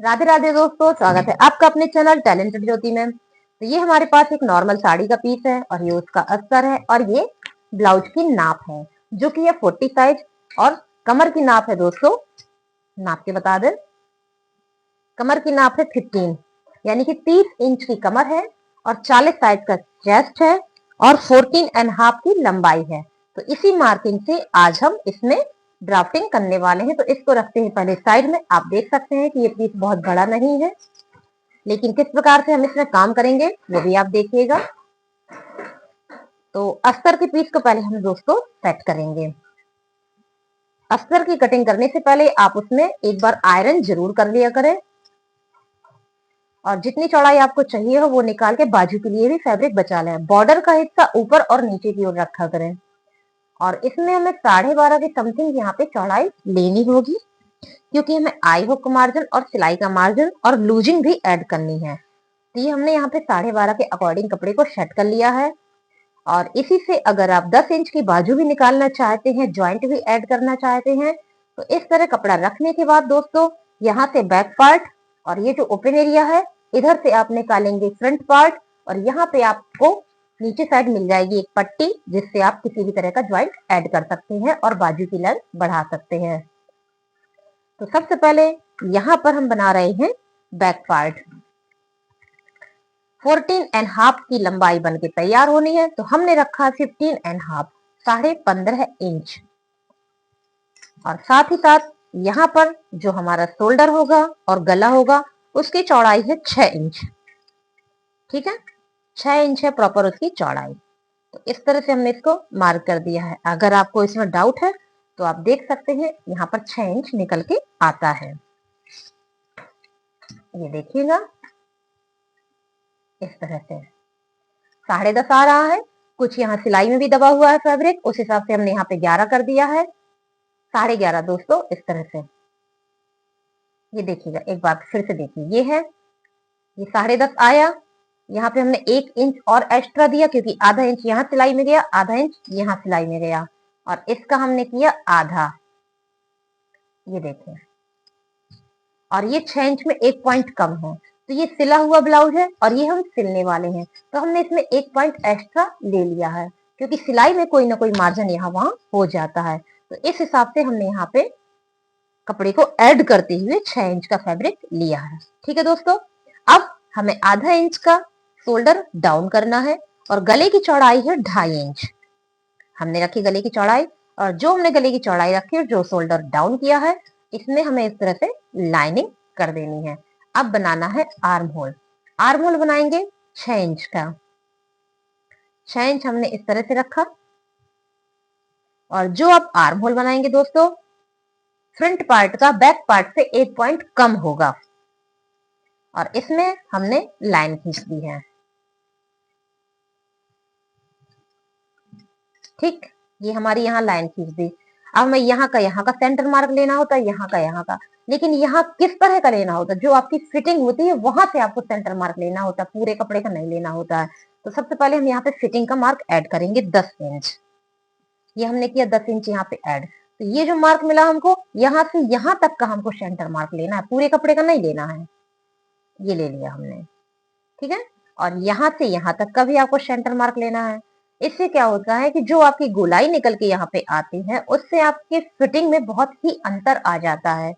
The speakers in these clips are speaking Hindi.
राधे राधे दोस्तों, स्वागत है आपका अपने चैनल टैलेंटेड ज्योति में। तो ये हमारे पास एक नॉर्मल साड़ी का पीस है और ये उसका अस्तर है और ये ब्लाउज की नाप है जो कि है 40 साइज और कमर की नाप है दोस्तों। नाप के बता दें, कमर की नाप है 15 यानी कि 30 इंच की कमर है और 40 साइज का चेस्ट है और 14 एंड हाफ की लंबाई है। तो इसी मार्किंग से आज हम इसमें ड्राफ्टिंग करने वाले हैं। तो इसको रखते हैं पहले साइड में। आप देख सकते हैं कि ये पीस बहुत बड़ा नहीं है, लेकिन किस प्रकार से हम इसमें काम करेंगे वो भी आप देखिएगा। तो अस्तर के पीस को पहले हम दोस्तों सेट करेंगे। अस्तर की कटिंग करने से पहले आप उसमें एक बार आयरन जरूर कर लिया करें और जितनी चौड़ाई आपको चाहिए हो वो निकाल के बाजू के लिए भी फैब्रिक बचा लें। बॉर्डर का हिस्सा ऊपर और नीचे की ओर रखा करें और इसमें हमें 12.5 की समथिंग यहाँ पे चौड़ाई लेनी होगी, क्योंकि हमें आई हुक का मार्जिन और सिलाई का मार्जिन और लूजिंग भी ऐड करनी है। तो ये हमने यहाँ पे 12.5 के अकॉर्डिंग कपड़े को सेट कर लिया है। और इसी से अगर आप 10 इंच की बाजू भी निकालना चाहते हैं, ज्वाइंट भी ऐड करना चाहते हैं, तो इस तरह कपड़ा रखने के बाद दोस्तों यहाँ से बैक पार्ट और ये जो ओपन एरिया है इधर से आप निकालेंगे फ्रंट पार्ट और यहाँ पे आपको नीचे साइड मिल जाएगी एक पट्टी, जिससे आप किसी भी तरह का ज्वाइंट ऐड कर सकते हैं और बाजू की लेंथ बढ़ा सकते हैं। तो सबसे पहले यहाँ पर हम बना रहे हैं बैक पार्ट। 14 एंड हाफ की लंबाई बन के तैयार होनी है, तो हमने रखा 15 एंड हाफ 15.5 इंच और साथ ही साथ यहाँ पर जो हमारा शोल्डर होगा और गला होगा उसकी चौड़ाई है 6 इंच। ठीक है, 6 इंच है प्रॉपर उसकी चौड़ाई। तो इस तरह से हमने इसको मार्क कर दिया है। अगर आपको इसमें डाउट है तो आप देख सकते हैं यहाँ पर 6 इंच निकल के आता है। ये देखिएगा इस तरह से 10.5 आ रहा है। कुछ यहाँ सिलाई में भी दबा हुआ है फैब्रिक, उस हिसाब से हमने यहाँ पे 11 कर दिया है। 11.5 दोस्तों इस तरह से। ये देखिएगा एक बार फिर से देखिए, ये है, ये 10.5 आया। यहाँ पे हमने 1 इंच और एक्स्ट्रा दिया क्योंकि आधा इंच यहाँ सिलाई में गया, आधा इंच यहाँ सिलाई में गया और इसका हमने किया आधा। ये देखिए, और ये 6 इंच में 1 पॉइंट कम है। तो ये सिला हुआ ब्लाउज है और ये हम सिलने वाले हैं, तो हमने इसमें 1 पॉइंट एक्स्ट्रा ले लिया है क्योंकि सिलाई में कोई ना कोई मार्जिन यहाँ वहां हो जाता है। तो इस हिसाब से हमने यहाँ पे कपड़े को ऐड करते हुए 6 इंच का फैब्रिक लिया है। ठीक है दोस्तों, अब हमें आधा इंच का शोल्डर डाउन करना है और गले की चौड़ाई है 2.5 इंच। हमने रखी गले की चौड़ाई और जो हमने गले की चौड़ाई रखी और जो शोल्डर डाउन किया है इसमें हमें इस तरह से लाइनिंग कर देनी है। अब बनाना है आर्म होल। आर्म होल बनाएंगे 6 इंच का। 6 इंच हमने इस तरह से रखा और जो अब आर्म होल बनाएंगे दोस्तों फ्रंट पार्ट का बैक पार्ट से 1 पॉइंट कम होगा और इसमें हमने लाइन खींच दी है। ठीक, ये हमारी यहाँ लाइन खींच दी। अब मैं यहाँ का सेंटर मार्क लेना होता है, यहाँ का, लेकिन यहाँ किस तरह का लेना होता है, जो आपकी फिटिंग होती है वहां से आपको सेंटर मार्क लेना होता है, पूरे कपड़े का नहीं लेना होता है। तो सबसे पहले हम यहाँ पे फिटिंग का मार्क ऐड करेंगे 10 इंच। ये हमने किया 10 इंच यहाँ पे ऐड। तो ये जो मार्क मिला हमको यहाँ से यहाँ तक का हमको सेंटर मार्क लेना है, पूरे कपड़े का नहीं लेना है। ये ले लिया हमने, ठीक है। और यहाँ से यहाँ तक का भी आपको सेंटर मार्क लेना है। इससे क्या होता है कि जो आपकी गोलाई निकल के यहाँ पे आती है उससे आपके फिटिंग में बहुत ही अंतर आ जाता है।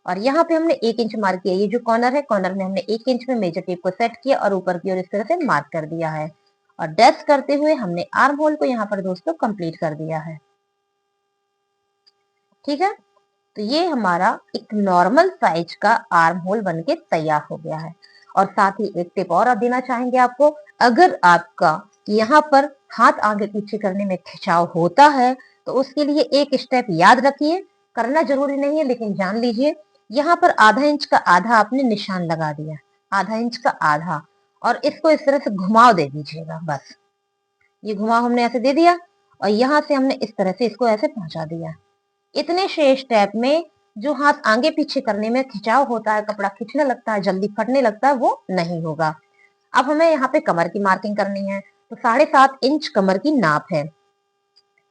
और यहाँ पे हमने 1 इंच मार्क किया। ये जो कॉर्नर है, कॉर्नर में हमने 1 इंच में मेजर टेप को सेट किया और ऊपर की ओर इस तरह से मार्क कर दिया है और डैश करते हुए हमने आर्म होल को यहाँ पर दोस्तों कंप्लीट कर दिया है। ठीक है, तो ये हमारा एक नॉर्मल साइज का आर्म होल बनके तैयार हो गया है। और साथ ही एक टिप और देना चाहेंगे आपको, अगर आपका यहाँ पर हाथ आगे पीछे करने में खिंचाव होता है तो उसके लिए एक स्टेप याद रखिए, करना जरूरी नहीं है लेकिन जान लीजिए। यहाँ पर आधा इंच का आधा आपने निशान लगा दिया, आधा इंच का आधा, और इसको इस तरह से घुमाव दे दीजिएगा। बस ये घुमाव हमने ऐसे दे दिया और यहाँ से हमने इस तरह से इसको ऐसे पहुंचा दिया। इतने से स्टेप में जो हाथ आगे पीछे करने में खिंचाव होता है, कपड़ा खींचने लगता है, जल्दी फटने लगता है, वो नहीं होगा। अब हमें यहाँ पे कमर की मार्किंग करनी है, तो 7.5 इंच कमर की नाप है।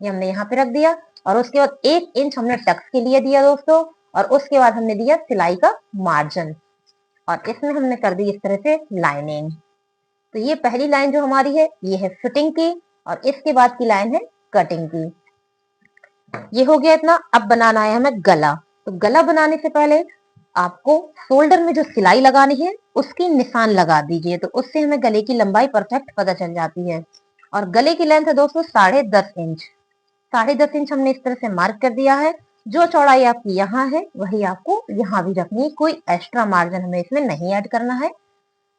ये हमने यहाँ पे रख दिया और उसके बाद 1 इंच हमने टक्स के लिए दिया दोस्तों और उसके बाद हमने दिया सिलाई का मार्जिन। और इसमें हमने कर दी इस तरह से लाइनिंग। तो ये पहली लाइन जो हमारी है ये है फिटिंग की, और इसके बाद की लाइन है कटिंग की। ये हो गया इतना। अब बनाना है हमें गला। तो गला बनाने से पहले आपको शोल्डर में जो सिलाई लगानी है उसकी निशान लगा दीजिए, तो उससे हमें गले की लंबाई परफेक्ट पता चल जाती है। और गले की लेंथ है दोस्तों 10.5 इंच। 10.5 इंच हमने इस तरह से मार्क कर दिया है। जो चौड़ाई आपकी यहाँ है वही आपको यहाँ भी रखनी है, कोई एक्स्ट्रा मार्जिन हमें इसमें नहीं ऐड करना है,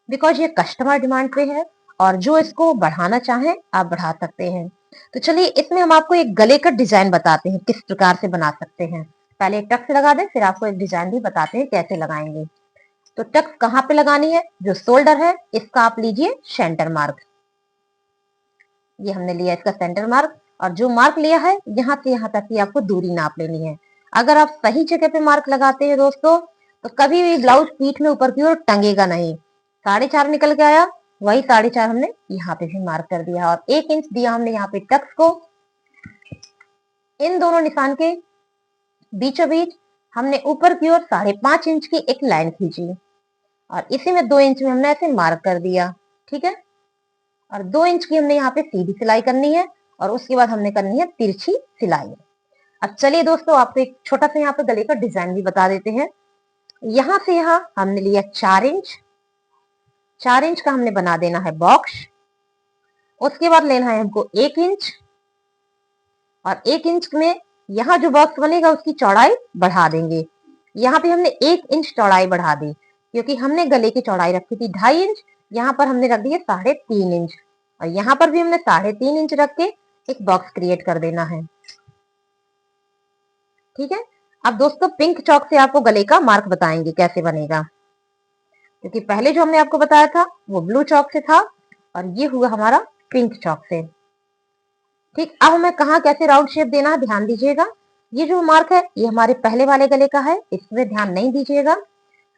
बिकॉज ये कस्टमर डिमांड पे है, और जो इसको बढ़ाना चाहे आप बढ़ा सकते हैं। तो चलिए इसमें हम आपको एक गले का डिजाइन बताते हैं किस प्रकार से बना सकते हैं। पहले एक टक्स लगा दें, फिर आपको एक डिजाइन भी बताते हैं कैसे लगाएंगे। तो टक्स कहाँ पे लगानी है? जो शोल्डर है इसका आप लीजिए सेंटर मार्क। ये हमने लिया इसका सेंटर मार्क, और जो मार्क लिया है यहाँ से यहाँ तक की आपको दूरी नाप लेनी है। अगर आप सही जगह पे मार्क लगाते हैं दोस्तों तो कभी भी ब्लाउज पीठ में ऊपर की ओर टंगेगा नहीं। 4.5 निकल के आया, वही 4.5 हमने यहाँ पे भी मार्क कर दिया, और 1 इंच दिया हमने यहाँ पे टक्स को। इन दोनों निशान के बीचों बीच हमने ऊपर की ओर 5.5 इंच की एक लाइन खींची, और इसी में 2 इंच में हमने ऐसे मार्क कर दिया। ठीक है, और 2 इंच की हमने यहाँ पे सीधी सिलाई करनी है, और उसके बाद हमने करनी है तिरछी सिलाई। अब चलिए दोस्तों आपको एक छोटा सा यहाँ पे गले का डिजाइन भी बता देते हैं। यहाँ से यहाँ हमने लिया 4 इंच। 4 इंच का हमने बना देना है बॉक्स। उसके बाद लेना है हमको 1 इंच, और 1 इंच में यहाँ जो बॉक्स बनेगा उसकी चौड़ाई बढ़ा देंगे। यहाँ पे हमने 1 इंच चौड़ाई बढ़ा दी, क्योंकि हमने गले की चौड़ाई रखी थी 2.5 इंच, यहाँ पर हमने रख दी है 3.5 इंच, और यहाँ पर भी हमने 3.5 इंच रख के एक बॉक्स क्रिएट कर देना है। ठीक है, अब दोस्तों पिंक चौक से आपको गले का मार्क बताएंगे कैसे बनेगा, क्योंकि पहले जो हमने आपको बताया था वो ब्लू चौक से था, और ये हुआ हमारा पिंक चौक से। ठीक, अब हमें कहाँ कैसे राउंड शेप देना है ध्यान दीजिएगा। ये जो मार्क है ये हमारे पहले वाले गले का है, इसमें ध्यान नहीं दीजिएगा।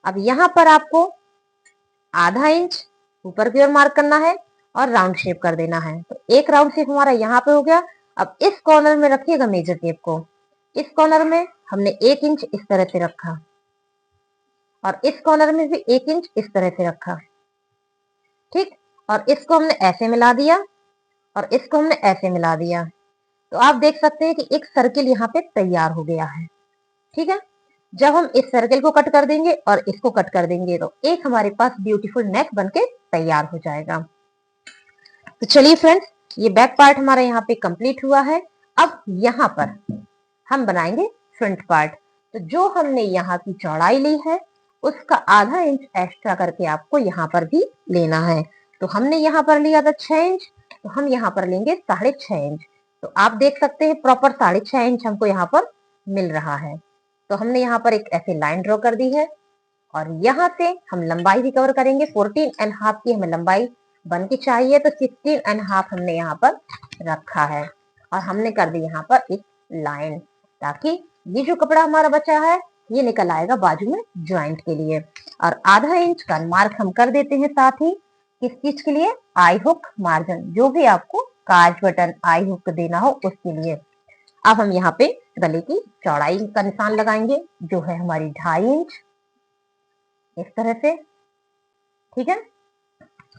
अब यहाँ पर आपको 0.5 इंच ऊपर की ओर मार्क करना है और राउंड शेप कर देना है। तो एक राउंड शेप हमारा यहाँ पे हो गया। अब इस कॉर्नर में रखिएगा मेजर टेप को। इस कॉर्नर में हमने 1 इंच इस तरह से रखा, और इस कॉर्नर में भी 1 इंच इस तरह से रखा। ठीक, और इसको हमने ऐसे मिला दिया, और इसको हमने ऐसे मिला दिया। तो आप देख सकते हैं कि एक सर्किल यहाँ पे तैयार हो गया है। ठीक है, जब हम इस सर्किल को कट कर देंगे और इसको कट कर देंगे तो एक हमारे पास ब्यूटीफुल नेक बनके तैयार हो जाएगा। तो चलिए फ्रेंड्स, ये बैक पार्ट हमारा यहाँ पे कंप्लीट हुआ है। अब यहाँ पर हम बनाएंगे फ्रंट पार्ट। तो जो हमने यहाँ की चौड़ाई ली है उसका 0.5 इंच एक्स्ट्रा करके आपको यहाँ पर भी लेना है। तो हमने यहाँ पर लिया था 6 इंच, तो हम यहाँ पर लेंगे 6.5 इंच। तो आप देख सकते हैं प्रॉपर 6.5 इंच हमको यहाँ पर मिल रहा है। तो हमने यहाँ पर एक ऐसे लाइन ड्रॉ कर दी है, और यहाँ से हम लंबाई भी कवर करेंगे। 14.5 की हमें लंबाई बन के चाहिए, तो 16.5 हमने यहाँ पर रखा है, और हमने कर दी यहाँ पर एक लाइन, ताकि ये जो कपड़ा हमारा बचा है ये निकल आएगा बाजू में ज्वाइंट के लिए। और 0.5 इंच का मार्क हम कर देते हैं साथ ही किस चीज के लिए? आई हुक मार्जिन, जो भी आपको काज बटन आई हुक देना हो उसके लिए। अब हम यहाँ पे गले की चौड़ाई का निशान लगाएंगे, जो है हमारी 2.5 इंच इस तरह से। ठीक है,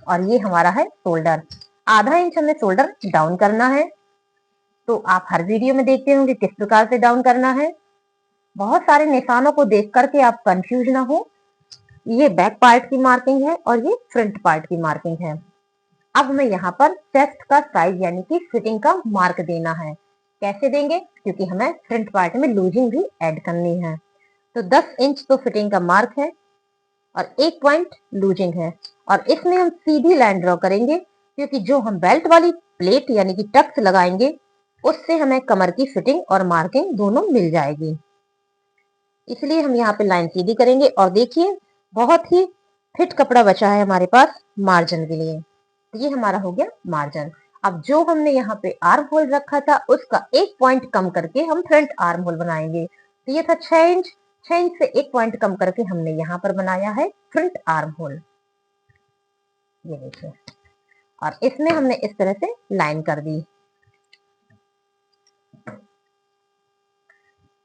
और ये हमारा है शोल्डर। 0.5 इंच हमें शोल्डर डाउन करना है। तो आप हर वीडियो में देखते होंगे किस प्रकार से डाउन करना है। बहुत सारे निशानों को देख करके आप कंफ्यूज ना हो। ये बैक पार्ट की मार्किंग है और ये फ्रंट पार्ट की मार्किंग है। अब हमें यहाँ पर चेस्ट का साइज यानी कि फिटिंग का मार्क देना है। कैसे देंगे? क्योंकि हमें फ्रंट पार्ट में लूजिंग भी ऐड करनी है। तो 10 इंच तो फिटिंग का मार्क है और 1 पॉइंट लूजिंग है, और इसमें हम सीधी लाइन ड्रॉ करेंगे, क्योंकि जो हम बेल्ट वाली प्लेट यानी कि टक्स लगाएंगे उससे हमें कमर की फिटिंग और मार्किंग दोनों मिल जाएगी। इसलिए हम यहाँ पे लाइन सीधी करेंगे। और देखिए बहुत ही फिट कपड़ा बचा है हमारे पास मार्जिन के लिए। ये हमारा हो गया मार्जिन। अब जो हमने यहाँ पे आर्म होल रखा था उसका 1 पॉइंट कम करके हम फ्रंट आर्म होल बनाएंगे। तो ये था 6 इंच, 6 इंच से 1 पॉइंट कम करके हमने यहाँ पर बनाया है फ्रंट आर्म होल। ये देखिए, और इसमें हमने इस तरह से लाइन कर दी।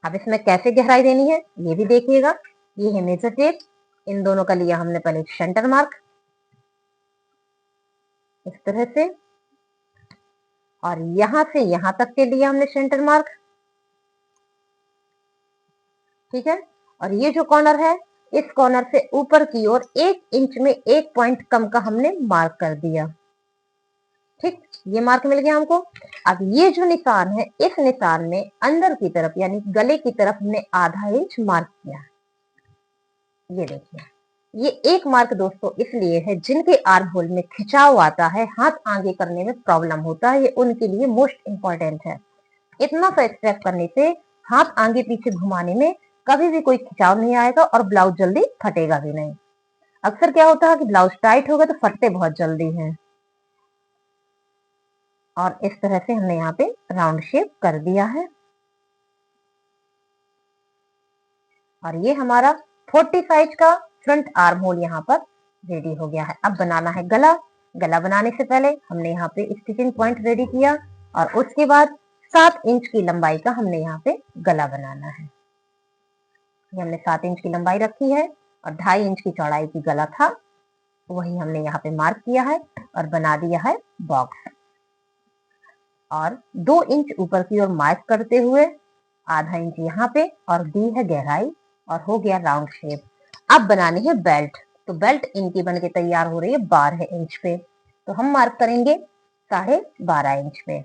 अब इसमें कैसे गहराई देनी है ये भी देखिएगा। ये है मेजर टेप, इन दोनों का लिया हमने पहले सेंटर मार्क इस तरह से, और यहां से यहां तक के लिया हमने सेंटर मार्क, ठीक है। और ये जो कॉर्नर है, इस कॉर्नर से ऊपर की ओर 1 इंच में 1 पॉइंट कम का हमने मार्क कर दिया, ठीक। ये मार्क मिल गया हमको। अब ये जो निशान है, इस निशान में अंदर की तरफ यानी गले की तरफ हमने आधा इंच मार्क किया। ये देखिए, ये एक मार्क दोस्तों इसलिए है जिनके आर्म होल में खिंचाव आता है, हाथ आगे करने में प्रॉब्लम होता है, ये उनके लिए मोस्ट इंपॉर्टेंट है। इतना सा स्ट्रेप करने से हाथ आगे पीछे घुमाने में कभी भी कोई खिंचाव नहीं आएगा और ब्लाउज जल्दी फटेगा भी नहीं। अक्सर क्या होता है कि ब्लाउज टाइट होगा तो फटते बहुत जल्दी हैं। और इस तरह से हमने यहाँ पे राउंड शेप कर दिया है। और ये हमारा 40 साइज का फ्रंट आर्म होल यहाँ पर रेडी हो गया है। अब बनाना है गला। गला बनाने से पहले हमने यहाँ पे स्टिचिंग पॉइंट रेडी किया और उसके बाद 7 इंच की लंबाई का हमने यहाँ पे गला बनाना है। ये हमने 7 इंच की लंबाई रखी है और 2.5 इंच की चौड़ाई की गला था, वही हमने यहाँ पे मार्क किया है और बना दिया है बॉक्स। और 2 इंच ऊपर की ओर मार्क करते हुए आधा इंच यहाँ पे और दी है गहराई और हो गया राउंड शेप। अब बनानी है बेल्ट। तो बेल्ट इनकी बन के तैयार हो रही है 12 इंच पे, तो हम मार्क करेंगे 12.5 इंच पे,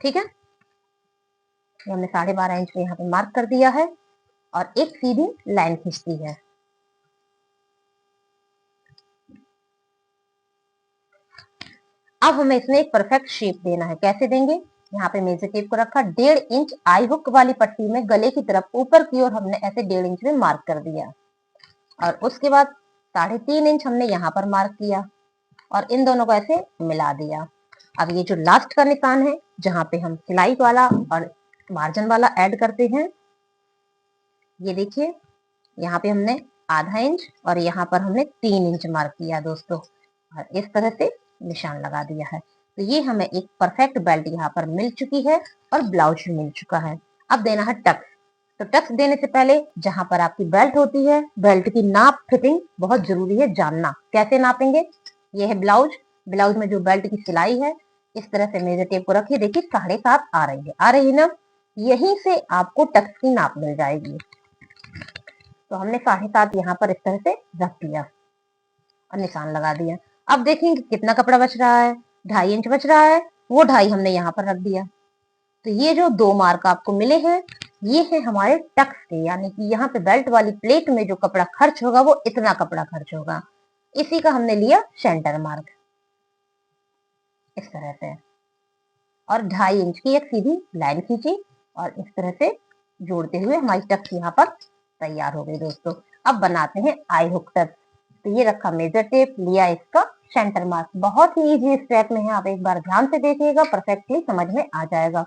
ठीक है। ये हमने 12.5 इंच पे यहाँ पे मार्क कर दिया है और एक सीधी लाइन खींचती है। अब हमें इसमें एक परफेक्ट शेप देना है। कैसे देंगे? यहाँ पे मेजर टेप को रखा, 1.5 इंच आई हुक वाली पट्टी में गले की तरफ ऊपर की ओर हमने ऐसे 1.5 इंच में मार्क कर दिया और उसके बाद 3.5 इंच हमने यहाँ पर मार्क किया और इन दोनों को ऐसे मिला दिया। अब ये जो लास्ट का निशान है जहाँ पे हम सिलाई वाला और मार्जिन वाला ऐड करते हैं, ये देखिए यहाँ पे हमने आधा इंच और यहाँ पर हमने 3 इंच मार्क किया दोस्तों और इस तरह से निशान लगा दिया है। तो ये हमें एक परफेक्ट बेल्ट यहाँ पर मिल चुकी है और ब्लाउज भी मिल चुका है। अब देना है टक्स। तो टक्स देने से पहले जहां पर आपकी बेल्ट होती है, बेल्ट की नाप फिटिंग बहुत जरूरी है जानना। कैसे नापेंगे? ये है ब्लाउज। ब्लाउज में जो बेल्ट की सिलाई है, इस तरह से मेजर टेप को रखिए, देखिए 7.5 आ रही है, आ रही ना। यहीं से आपको टक्स की नाप मिल जाएगी। तो हमने 7.5 यहाँ पर इस तरह से रख दिया और निशान लगा दिया। अब देखेंगे कितना कपड़ा बच रहा है, 2.5 इंच बच रहा है, वो 2.5 हमने यहाँ पर रख दिया। तो ये जो 2 मार्क आपको मिले हैं, ये है हमारे टक्स के, यानी कि यहाँ पे बेल्ट वाली प्लेट में जो कपड़ा खर्च होगा वो इतना कपड़ा खर्च होगा। इसी का हमने लिया सेंटर मार्क इस तरह से और 2.5 इंच की एक सीधी लाइन खींची और इस तरह से जोड़ते हुए हमारी टक्स यहाँ पर तैयार हो गई दोस्तों। अब बनाते हैं आई हुक टक्स। तो ये रखा मेजर टेप, लिया इसका सेंटर मार्क। बहुत ही इजी स्टेप में है, आप एक बार ध्यान से देखिएगा, परफेक्टली समझ में आ जाएगा।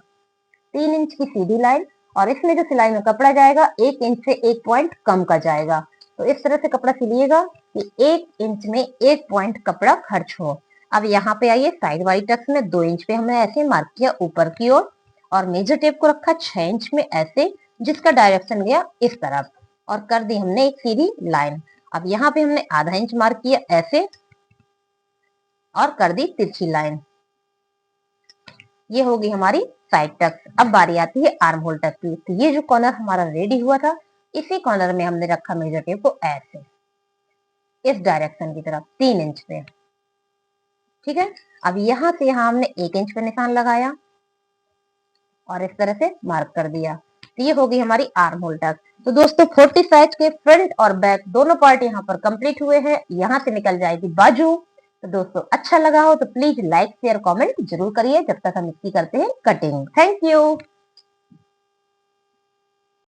3 इंच की सीधी लाइन और इसमें जो सिलाई में कपड़ा जाएगा 1 इंच से 1 पॉइंट कम का जाएगा। तो इस तरह से कपड़ा सिलिएगा कि 1 इंच में 1 पॉइंट कपड़ा खर्च हो। अब यहाँ पे आइए, साइड वाली टक्स में 2 इंच पे हमने ऐसे मार्क किया ऊपर की ओर और मेजर टेप को रखा 6 इंच में ऐसे, जिसका डायरेक्शन गया इस तरफ और कर दी हमने एक सीधी लाइन। अब यहाँ पे हमने आधा इंच मार्क किया ऐसे और कर दी तिरछी लाइन। ये होगी हमारी साइड टक्स। अब बारी आती है आर्म होल टक्स की। तो ये जो कॉर्नर हमारा रेडी हुआ था, इसी कॉर्नर में हमने रखा मेजर टेप को ऐसे इस डायरेक्शन की तरफ 3 इंच पे, ठीक है। अब यहां से यहां हमने 1 इंच पे निशान लगाया और इस तरह से मार्क कर दिया। तो ये होगी हमारी आर्म होल टक्स। तो दोस्तों 40 साइज के फ्रंट और बैक दोनों पार्ट यहाँ पर कंप्लीट हुए हैं। यहाँ से निकल जाएगी बाजू। तो दोस्तों अच्छा लगा हो तो प्लीज लाइक शेयर कमेंट जरूर करिए। जब तक हम इसकी करते हैं कटिंग। Thank you.